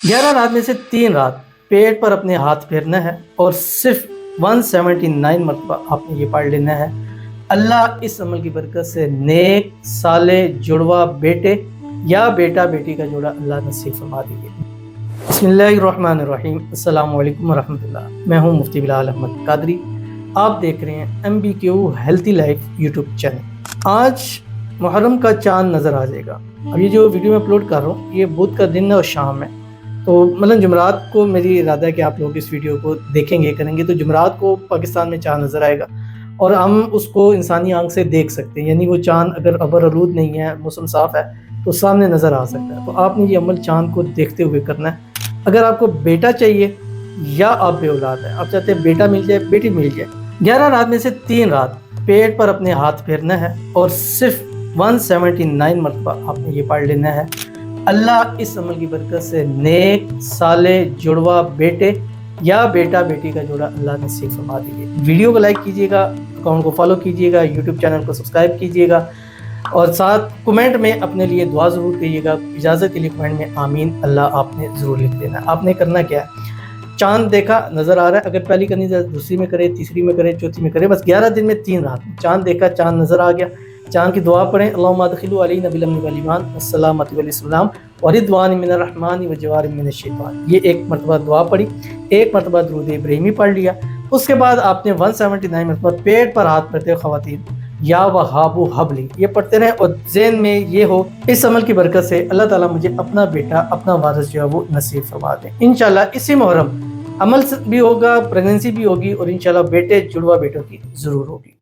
11 رات میں سے 3 رات پیٹ پر اپنے ہاتھ پھیرنا ہے اور صرف 179 مرتبہ آپ نے یہ پڑھ لینا ہے۔ اللہ اس عمل کی برکت سے نیک صالح جڑوا بیٹے یا بیٹا بیٹی کا جوڑا اللہ نصیب فرما دیجیے۔ بسم اللہ الرحمن الرحیم۔ السلام علیکم ورحمۃ اللہ۔ میں ہوں مفتی بلال احمد قادری۔ آپ دیکھ رہے ہیں MBQ healthy life YouTube channel. آج محرم کا چاند نظر آ جائے گا۔ اب یہ جو ویڈیو میں اپلوڈ کر رہا ہوں یہ بدھ کا دن ہے اور شام ہے، تو مثلاً جمعرات کو میری ارادہ ہے کہ آپ لوگ اس ویڈیو کو دیکھیں گے کریں گے تو جمعرات کو پاکستان میں چاند نظر آئے گا اور ہم اس کو انسانی آنکھ سے دیکھ سکتے ہیں، یعنی وہ چاند اگر ابر آلود نہیں ہے، موسم صاف ہے تو سامنے نظر آ سکتا ہے۔ تو آپ نے یہ عمل چاند کو دیکھتے ہوئے کرنا ہے۔ اگر آپ کو بیٹا چاہیے یا آپ بے اولاد ہیں، آپ چاہتے ہیں بیٹا مل جائے بیٹی مل جائے، 11 رات میں سے 3 رات پیٹ پر اپنے ہاتھ پھیرنا ہے اور صرف 179 مرتبہ آپ نے یہ پڑھ لینا ہے۔ اللہ اس عمل کی برکت سے نیک صالح جڑوا بیٹے یا بیٹا بیٹی کا جوڑا اللہ نصیب فرما دیجیے۔ ویڈیو کو لائک کیجیے گا، اکاؤنٹ کو فالو کیجیے گا، یوٹیوب چینل کو سبسکرائب کیجیے گا اور ساتھ کمنٹ میں اپنے لیے دعا ضرور کیجیے گا۔ اجازت کے لیے کمنٹ میں آمین اللہ آپ نے ضرور لکھ دینا۔ آپ نے کرنا کیا ہے، چاند دیکھا نظر آ رہا ہے، اگر پہلی کرنی ہے دوسری میں کرے، تیسری میں کرے، چوتھی میں کرے، بس 11 دن میں 3 رات چاند دیکھا، چاند نظر آ گیا، چاند کی دعا پڑھیں، اللہم ادخلوا علینا بالامن والایمان والسلامۃ والاسلام ورضوان من الرحمن وجوار من الشیطان۔ یہ ایک مرتبہ دعا پڑھی، ایک مرتبہ درود ابراہیمی پڑھ لیا، اس کے بعد آپ نے 179 مرتبہ پیٹ پر ہاتھ پھیرتے ہوئے خواتین یا وہاب حبلی یہ پڑھتے رہیں اور ذہن میں یہ ہو اس عمل کی برکت سے اللہ تعالیٰ مجھے اپنا بیٹا اپنا وارث جو ہے وہ نصیب فرما دیں۔ انشاءاللہ اسی محرم عمل بھی ہوگا، پریگننسی بھی ہوگی اور انشاءاللہ بیٹے جڑوا بیٹوں کی ضرور ہوگی۔